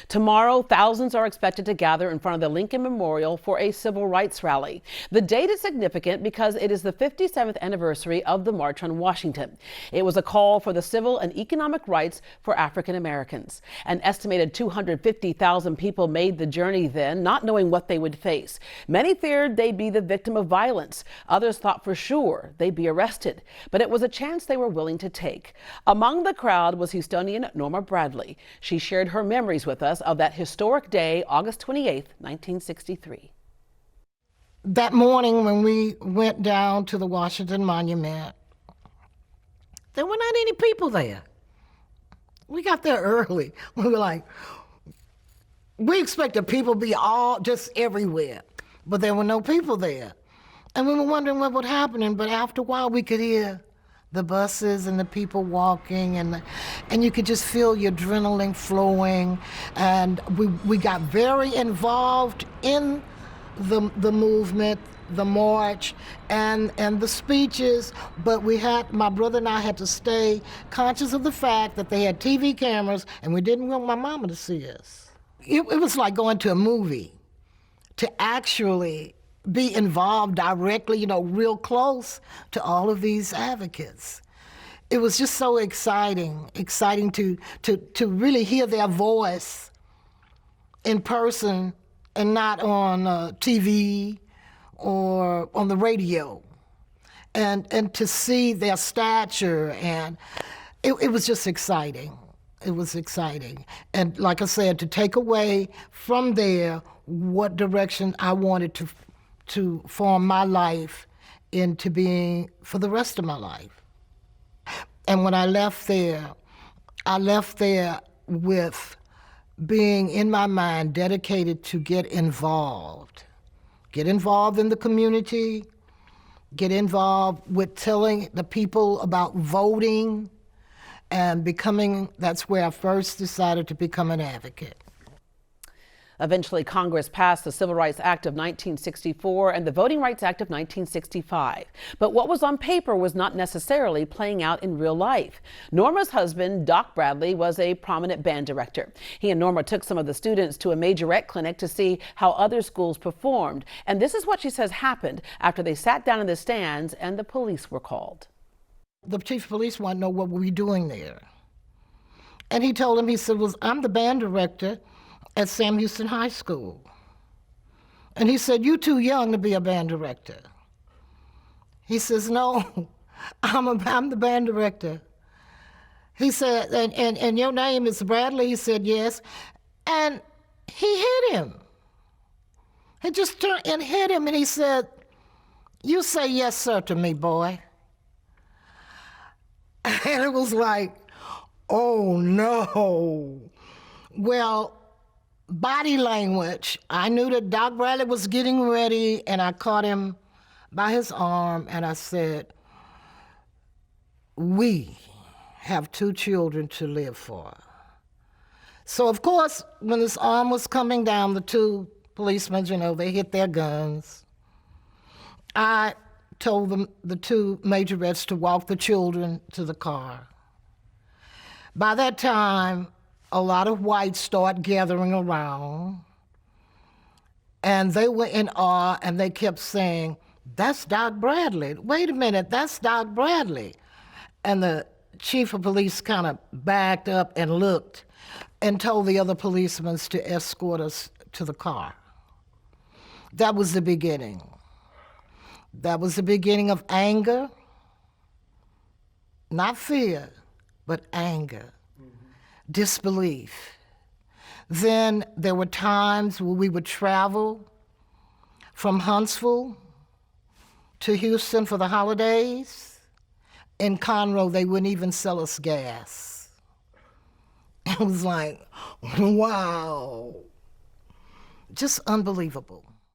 Tomorrow, thousands are expected to gather in front of the Lincoln Memorial for a civil rights rally. The date is significant because it is the 57th anniversary of the March on Washington. It was a call for the civil and economic rights for African Americans. An estimated 250,000 people made the journey then, not knowing what they would face. Many feared they'd be the victim of violence. Others thought for sure they'd be arrested. But it was a chance they were willing to take. Among the crowd was Houstonian Norma Bradley. She shared her memories with us of that historic day, August 28, 1963. That morning when we went down to the Washington Monument, there were not any people there. We got there early. We were like, we expected people to be all just everywhere, but there were no people there. And we were wondering what was happening, but after a while we could hear the buses and the people walking, and you could just feel your adrenaline flowing. And we got very involved in the movement, the march, and the speeches, but my brother and I had to stay conscious of the fact that they had TV cameras, and we didn't want my mama to see us. It was like going to a movie, to actually be involved directly, real close to all of these advocates. It was just so exciting to really hear their voice in person and not on TV or on the radio, and to see their stature, and it was just exciting. It was exciting. And like I said, to take away from there what direction I wanted to form my life into being for the rest of my life. And when I left there with being, in my mind, dedicated to get involved in the community, get involved with telling the people about voting, and that's where I first decided to become an advocate. Eventually, Congress passed the Civil Rights Act of 1964 and the Voting Rights Act of 1965. But what was on paper was not necessarily playing out in real life. Norma's husband, Doc Bradley, was a prominent band director. He and Norma took some of the students to a majorette clinic to see how other schools performed. And this is what she says happened after they sat down in the stands and the police were called. The chief of police wanted to know what were we doing there. And he told him, he said, well, I'm the band director at Sam Houston High School. And he said, you're too young to be a band director. He says, no, I'm the band director. He said, and your name is Bradley? He said, yes. And he hit him. He just turned and hit him, and he said, you say yes, sir, to me, boy. And it was like, oh, no. Well, body language, I knew that Doc Bradley was getting ready, and I caught him by his arm, and I said, we have 2 children to live for. So, of course, when his arm was coming down, the 2 policemen, they hit their guns. I told them, the 2 majorettes, to walk the children to the car. By that time, a lot of whites started gathering around, and they were in awe, and they kept saying, that's Doc Bradley. Wait a minute, that's Doc Bradley. And the chief of police kind of backed up and looked and told the other policemen to escort us to the car. That was the beginning. That was the beginning of anger, not fear, but anger, disbelief. Then there were times where we would travel from Huntsville to Houston for the holidays. In Conroe, they wouldn't even sell us gas. It was like, wow, just unbelievable.